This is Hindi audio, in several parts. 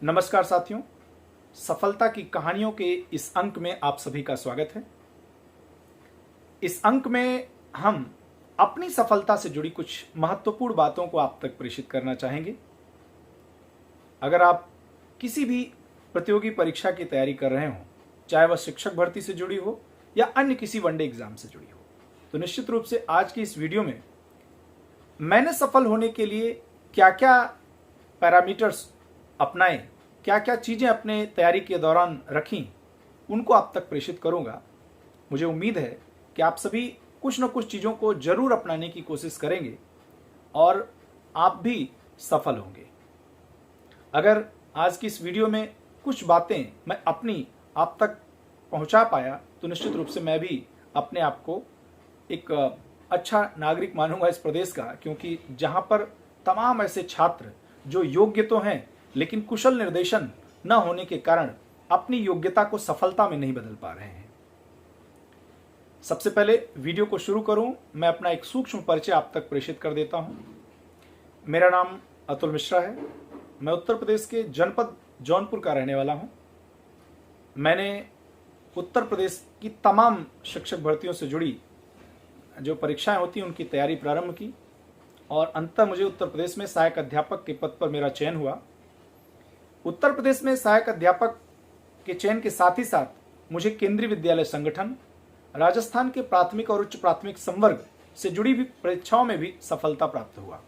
नमस्कार साथियों, सफलता की कहानियों के इस अंक में आप सभी का स्वागत है। इस अंक में हम अपनी सफलता से जुड़ी कुछ महत्वपूर्ण बातों को आप तक प्रेषित करना चाहेंगे। अगर आप किसी भी प्रतियोगी परीक्षा की तैयारी कर रहे हो, चाहे वह शिक्षक भर्ती से जुड़ी हो या अन्य किसी वनडे एग्जाम से जुड़ी हो, तो निश्चित रूप से आज की इस वीडियो में मैंने सफल होने के लिए क्या क्या पैरामीटर्स अपनाए, क्या क्या चीज़ें अपने तैयारी के दौरान रखीं, उनको आप तक प्रेषित करूंगा। मुझे उम्मीद है कि आप सभी कुछ न कुछ चीज़ों को जरूर अपनाने की कोशिश करेंगे और आप भी सफल होंगे। अगर आज की इस वीडियो में कुछ बातें मैं अपनी आप तक पहुंचा पाया तो निश्चित रूप से मैं भी अपने आप को एक अच्छा नागरिक मानूंगा इस प्रदेश का, क्योंकि जहां पर तमाम ऐसे छात्र जो योग्य तो हैं लेकिन कुशल निर्देशन न होने के कारण अपनी योग्यता को सफलता में नहीं बदल पा रहे हैं। सबसे पहले वीडियो को शुरू करूं, मैं अपना एक सूक्ष्म परिचय आप तक प्रेषित कर देता हूं। मेरा नाम अतुल मिश्रा है। मैं उत्तर प्रदेश के जनपद जौनपुर का रहने वाला हूं। मैंने उत्तर प्रदेश की तमाम शिक्षक भर्तियों से जुड़ी जो परीक्षाएं होती हैं उनकी तैयारी प्रारंभ की और अंततः मुझे उत्तर प्रदेश में सहायक अध्यापक के पद पर मेरा चयन हुआ। उत्तर प्रदेश में सहायक अध्यापक के चयन के साथ ही साथ मुझे केंद्रीय विद्यालय संगठन, राजस्थान के प्राथमिक और उच्च प्राथमिक संवर्ग से जुड़ी भी परीक्षाओं में भी सफलता प्राप्त हुआ।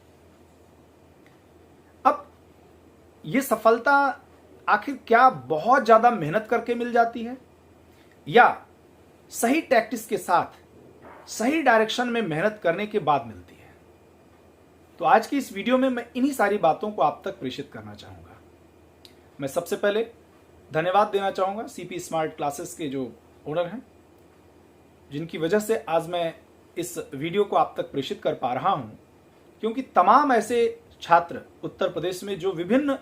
अब ये सफलता आखिर क्या बहुत ज्यादा मेहनत करके मिल जाती है या सही टैक्टिस के साथ सही डायरेक्शन में मेहनत करने के बाद मिलती है? तो आज की इस वीडियो में मैं इन्हीं सारी बातों को आप तक प्रेषित करना चाहूंगा। मैं सबसे पहले धन्यवाद देना चाहूंगा सीपी स्मार्ट क्लासेस के जो ओनर हैं, जिनकी वजह से आज मैं इस वीडियो को आप तक प्रेषित कर पा रहा हूं, क्योंकि तमाम ऐसे छात्र उत्तर प्रदेश में जो विभिन्न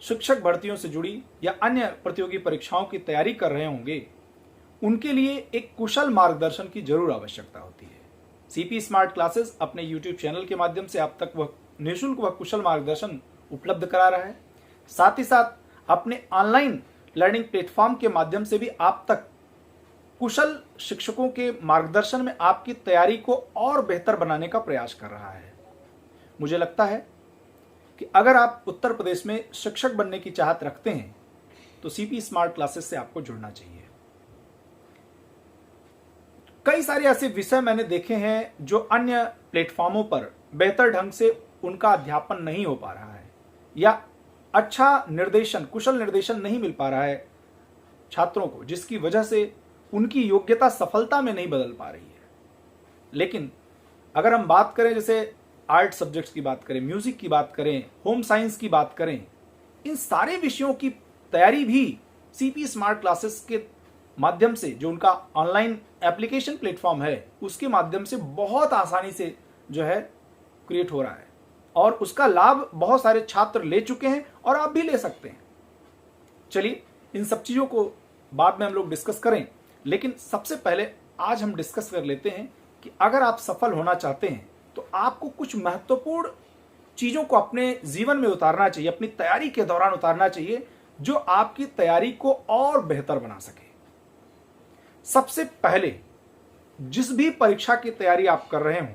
शिक्षक भर्तियों से जुड़ी या अन्य प्रतियोगी परीक्षाओं की तैयारी कर रहे होंगे, उनके लिए एक कुशल मार्गदर्शन की जरूर आवश्यकता होती है। सीपी स्मार्ट क्लासेस अपने यूट्यूब चैनल के माध्यम से आप तक वह निःशुल्क व कुशल मार्गदर्शन उपलब्ध करा रहा है। साथ ही साथ अपने ऑनलाइन लर्निंग प्लेटफॉर्म के माध्यम से भी आप तक कुशल शिक्षकों के मार्गदर्शन में आपकी तैयारी को और बेहतर बनाने का प्रयास कर रहा है। मुझे लगता है कि अगर आप उत्तर प्रदेश में शिक्षक बनने की चाहत रखते हैं तो सीपी स्मार्ट क्लासेस से आपको जुड़ना चाहिए। कई सारे ऐसे विषय मैंने देखे हैं जो अन्य प्लेटफॉर्मों पर बेहतर ढंग से उनका अध्यापन नहीं हो पा रहा है या अच्छा निर्देशन, कुशल निर्देशन नहीं मिल पा रहा है छात्रों को, जिसकी वजह से उनकी योग्यता सफलता में नहीं बदल पा रही है। लेकिन अगर हम बात करें, जैसे आर्ट सब्जेक्ट्स की बात करें, म्यूजिक की बात करें, होम साइंस की बात करें, इन सारे विषयों की तैयारी भी सीपी स्मार्ट क्लासेस के माध्यम से, जो उनका ऑनलाइन एप्लीकेशन प्लेटफॉर्म है, उसके माध्यम से बहुत आसानी से जो है क्रिएट हो रहा है और उसका लाभ बहुत सारे छात्र ले चुके हैं और आप भी ले सकते हैं। चलिए इन सब चीजों को बाद में हम लोग डिस्कस करें, लेकिन सबसे पहले आज हम डिस्कस कर लेते हैं कि अगर आप सफल होना चाहते हैं तो आपको कुछ महत्वपूर्ण चीजों को अपने जीवन में उतारना चाहिए, अपनी तैयारी के दौरान उतारना चाहिए, जो आपकी तैयारी को और बेहतर बना सके। सबसे पहले जिस भी परीक्षा की तैयारी आप कर रहे हो,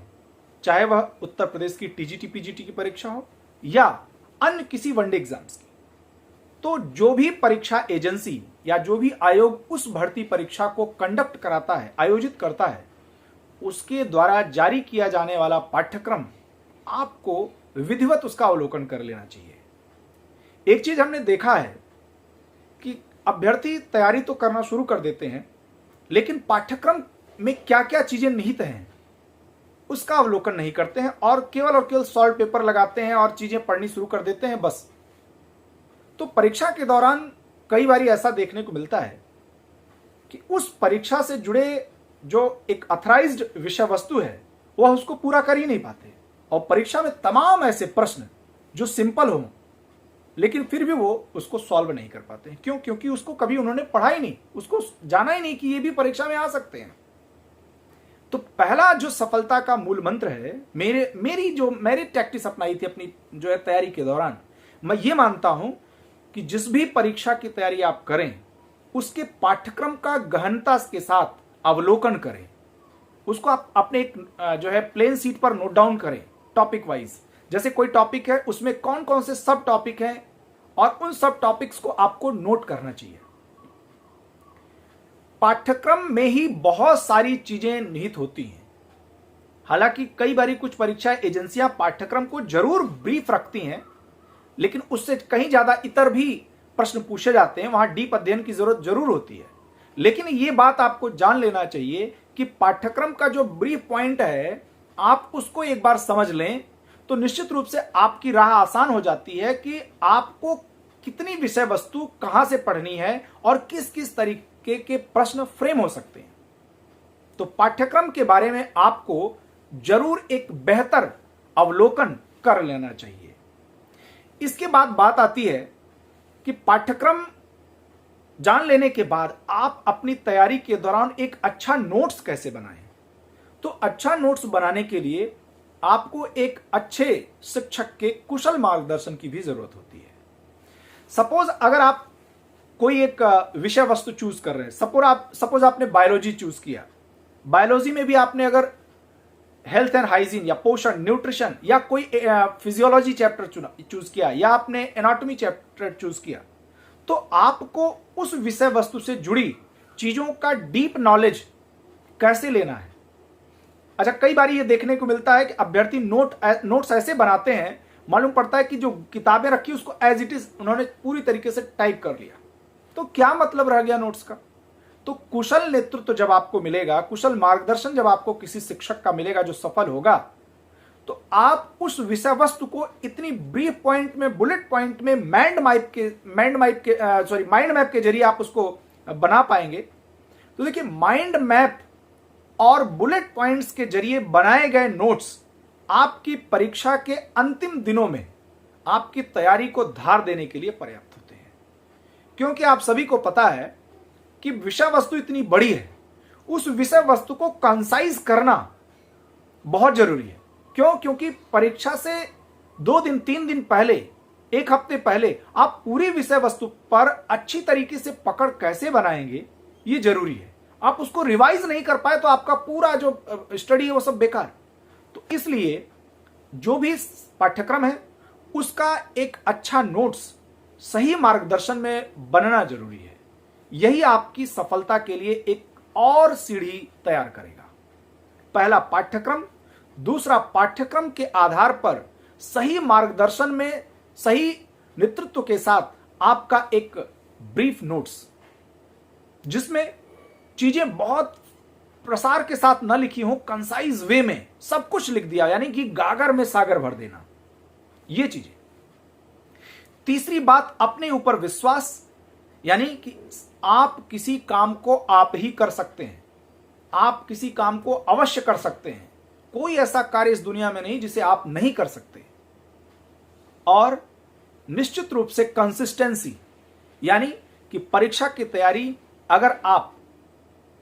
चाहे वह उत्तर प्रदेश की टीजीटी पीजीटी की परीक्षा हो या अन्य किसी वनडे एग्जाम्स की, तो जो भी परीक्षा एजेंसी या जो भी आयोग उस भर्ती परीक्षा को कंडक्ट कराता है, आयोजित करता है, उसके द्वारा जारी किया जाने वाला पाठ्यक्रम आपको विधिवत उसका अवलोकन कर लेना चाहिए। एक चीज हमने देखा है कि अभ्यर्थी तैयारी तो करना शुरू कर देते हैं, लेकिन पाठ्यक्रम में क्या क्या चीजें निहित हैं उसका अवलोकन नहीं करते हैं और केवल सॉल्व पेपर लगाते हैं और चीजें पढ़नी शुरू कर देते हैं बस। तो परीक्षा के दौरान कई बार ऐसा देखने को मिलता है कि उस परीक्षा से जुड़े जो एक अथराइज्ड विषय वस्तु है वह उसको पूरा कर ही नहीं पाते और परीक्षा में तमाम ऐसे प्रश्न जो सिंपल हो लेकिन फिर भी वो उसको सॉल्व नहीं कर पाते हैं। क्यों? क्योंकि उसको कभी उन्होंने पढ़ा ही नहीं, उसको जाना ही नहीं कि ये भी परीक्षा में आ सकते हैं। तो पहला जो सफलता का मूल मंत्र है, मैंने टैक्टिस अपनाई थी अपनी जो है तैयारी के दौरान, मैं ये मानता हूं कि जिस भी परीक्षा की तैयारी आप करें उसके पाठ्यक्रम का गहनता के साथ अवलोकन करें, उसको आप अपने एक जो है प्लेन सीट पर नोट डाउन करें टॉपिक वाइज। जैसे कोई टॉपिक है उसमें कौन कौन से सब टॉपिक हैं और उन सब टॉपिक्स को आपको नोट करना चाहिए। पाठ्यक्रम में ही बहुत सारी चीजें निहित होती हैं। हालांकि कई बारी कुछ परीक्षा एजेंसियां पाठ्यक्रम को जरूर ब्रीफ रखती हैं, लेकिन उससे कहीं ज्यादा इतर भी प्रश्न पूछे जाते हैं, वहां डीप अध्ययन की जरूरत जरूर होती है। लेकिन यह बात आपको जान लेना चाहिए कि पाठ्यक्रम का जो ब्रीफ पॉइंट है आप उसको एक बार समझ लें तो निश्चित रूप से आपकी राह आसान हो जाती है कि आपको कितनी विषय वस्तु कहां से पढ़नी है और किस किस तरीके के प्रश्न फ्रेम हो सकते हैं। तो पाठ्यक्रम के बारे में आपको जरूर एक बेहतर अवलोकन कर लेना चाहिए। इसके बाद बात आती है कि पाठ्यक्रम जान लेने के बाद आप अपनी तैयारी के दौरान एक अच्छा नोट्स कैसे बनाएं। तो अच्छा नोट्स बनाने के लिए आपको एक अच्छे शिक्षक के कुशल मार्गदर्शन की भी जरूरत होती है। सपोज अगर आप कोई एक विषय वस्तु चूज कर रहे हैं, सपोज आपने बायोलॉजी चूज किया, बायोलॉजी में भी आपने अगर हेल्थ एंड हाइजीन या पोषण, न्यूट्रिशन या कोई फिजियोलॉजी चैप्टर चूज किया या आपने एनाटॉमी चैप्टर चूज किया, तो आपको उस विषय वस्तु से जुड़ी चीजों का डीप नॉलेज कैसे लेना है। अच्छा, कई बार ये देखने को मिलता है कि अभ्यर्थी नोट्स ऐसे बनाते हैं, मालूम पड़ता है कि जो किताबें रखी उसको एज इट इज उन्होंने पूरी तरीके से टाइप कर लिया, तो क्या मतलब रह गया नोट्स का। तो कुशल नेतृत्व जब आपको मिलेगा, कुशल मार्गदर्शन जब आपको किसी शिक्षक का मिलेगा जो सफल होगा, तो आप उस विषय वस्तु को इतनी ब्रीफ पॉइंट में, बुलेट पॉइंट में, माइंड मैप के जरिए आप उसको बना पाएंगे। तो देखिए, माइंड मैप और बुलेट पॉइंट्स के जरिए बनाए गए नोट्स आपकी परीक्षा के अंतिम दिनों में आपकी तैयारी को धार देने के लिए पर्याप्त होते हैं। क्योंकि आप सभी को पता है कि विषय वस्तु इतनी बड़ी है, उस विषय वस्तु को कंसाइज करना बहुत जरूरी है। क्यों? क्योंकि परीक्षा से 2 दिन 3 दिन पहले, 1 हफ्ते पहले आप पूरी विषय वस्तु पर अच्छी तरीके से पकड़ कैसे बनाएंगे ये जरूरी है। आप उसको रिवाइज नहीं कर पाए तो आपका पूरा जो स्टडी है वो सब बेकार। तो इसलिए जो भी पाठ्यक्रम है उसका एक अच्छा नोट्स सही मार्गदर्शन में बनना जरूरी है। यही आपकी सफलता के लिए एक और सीढ़ी तैयार करेगा। पहला पाठ्यक्रम, दूसरा पाठ्यक्रम के आधार पर सही मार्गदर्शन में सही नेतृत्व के साथ आपका एक ब्रीफ नोट्स, जिसमें चीजें बहुत प्रसार के साथ न लिखी हो, कंसाइज वे में सब कुछ लिख दिया, यानी कि गागर में सागर भर देना, ये चीजें। तीसरी बात, अपने ऊपर विश्वास, यानी कि आप किसी काम को आप ही कर सकते हैं, आप किसी काम को अवश्य कर सकते हैं। कोई ऐसा कार्य इस दुनिया में नहीं जिसे आप नहीं कर सकते। और निश्चित रूप से कंसिस्टेंसी, यानी कि परीक्षा की तैयारी, अगर आप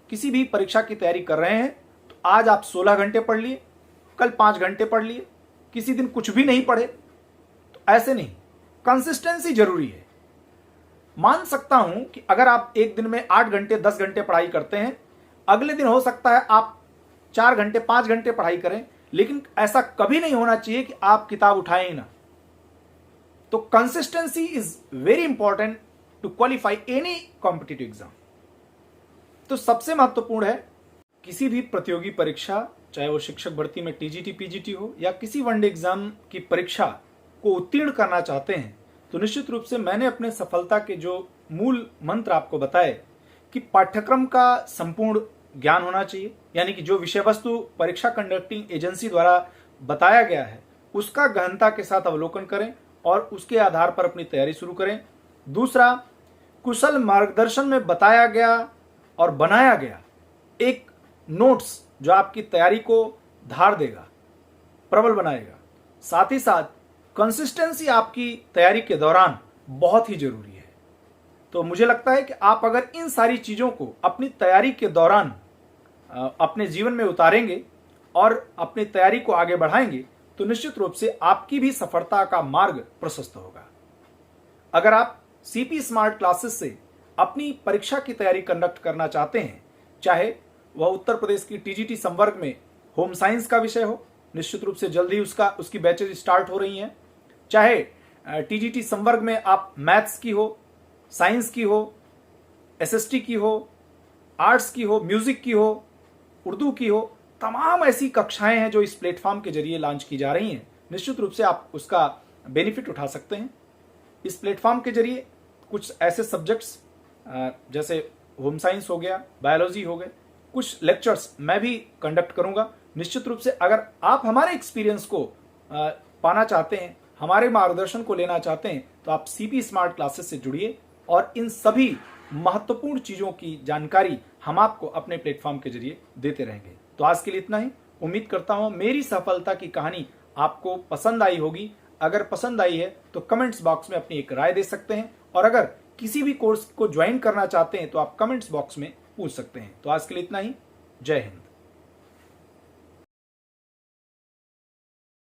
किसी भी परीक्षा की तैयारी कर रहे हैं तो आज आप 16 घंटे पढ़ लिए, कल 5 घंटे पढ़ लिए, किसी दिन कुछ भी नहीं पढ़े, तो ऐसे नहीं। कंसिस्टेंसी जरूरी है। मान सकता हूं कि अगर आप एक दिन में 8 घंटे 10 घंटे पढ़ाई करते हैं, अगले दिन हो सकता है आप 4 घंटे 5 घंटे पढ़ाई करें, लेकिन ऐसा कभी नहीं होना चाहिए कि आप किताब उठाएं ही ना। तो consistency is very important to qualify any competitive exam. तो सबसे महत्वपूर्ण है, किसी भी प्रतियोगी परीक्षा, चाहे वो शिक्षक भर्ती में टीजीटी पीजीटी हो या किसी वनडे एग्जाम की परीक्षा को उत्तीर्ण करना चाहते हैं, तो निश्चित रूप से मैंने अपने सफलता के जो मूल मंत्र आपको बताए कि पाठ्यक्रम का संपूर्ण ज्ञान होना चाहिए, यानी कि जो विषय वस्तु परीक्षा कंडक्टिंग एजेंसी द्वारा बताया गया है उसका गहनता के साथ अवलोकन करें और उसके आधार पर अपनी तैयारी शुरू करें। दूसरा, कुशल मार्गदर्शन में बताया गया और बनाया गया एक नोट्स जो आपकी तैयारी को धार देगा, प्रबल बनाएगा। साथ ही साथ कंसिस्टेंसी आपकी तैयारी के दौरान बहुत ही जरूरी है। तो मुझे लगता है कि आप अगर इन सारी चीजों को अपनी तैयारी के दौरान अपने जीवन में उतारेंगे और अपनी तैयारी को आगे बढ़ाएंगे तो निश्चित रूप से आपकी भी सफलता का मार्ग प्रशस्त होगा। अगर आप सीपी स्मार्ट क्लासेस से अपनी परीक्षा की तैयारी कंडक्ट करना चाहते हैं, चाहे वह उत्तर प्रदेश की टीजीटी संवर्ग में होम साइंस का विषय हो, निश्चित रूप से जल्द ही उसकी बैचेज स्टार्ट हो रही हैं, चाहे टीजीटी संवर्ग में आप मैथ्स की हो, साइंस की हो, एसएसटी की हो, आर्ट्स की हो, म्यूजिक की हो, उर्दू की हो, तमाम ऐसी कक्षाएं हैं जो इस प्लेटफॉर्म के जरिए लॉन्च की जा रही हैं। निश्चित रूप से आप उसका बेनिफिट उठा सकते हैं। इस प्लेटफॉर्म के जरिए कुछ ऐसे सब्जेक्ट्स जैसे होम साइंस हो गया, बायोलॉजी हो गए, कुछ लेक्चर्स मैं भी कंडक्ट करूंगा। निश्चित रूप से अगर आप हमारे एक्सपीरियंस को पाना चाहते हैं, हमारे मार्गदर्शन को लेना चाहते हैं, तो आप सीपी स्मार्ट क्लासेस से जुड़िए और इन सभी महत्वपूर्ण चीजों की जानकारी हम आपको अपने प्लेटफॉर्म के जरिए देते रहेंगे। तो आज के लिए इतना ही। उम्मीद करता हूं मेरी सफलता की कहानी आपको पसंद आई होगी। अगर पसंद आई है तो कमेंट्स बॉक्स में अपनी एक राय दे सकते हैं, और अगर किसी भी कोर्स को ज्वाइन करना चाहते हैं तो आप कमेंट्स बॉक्स में पूछ सकते हैं। तो आज के लिए इतना ही। जय हिंद।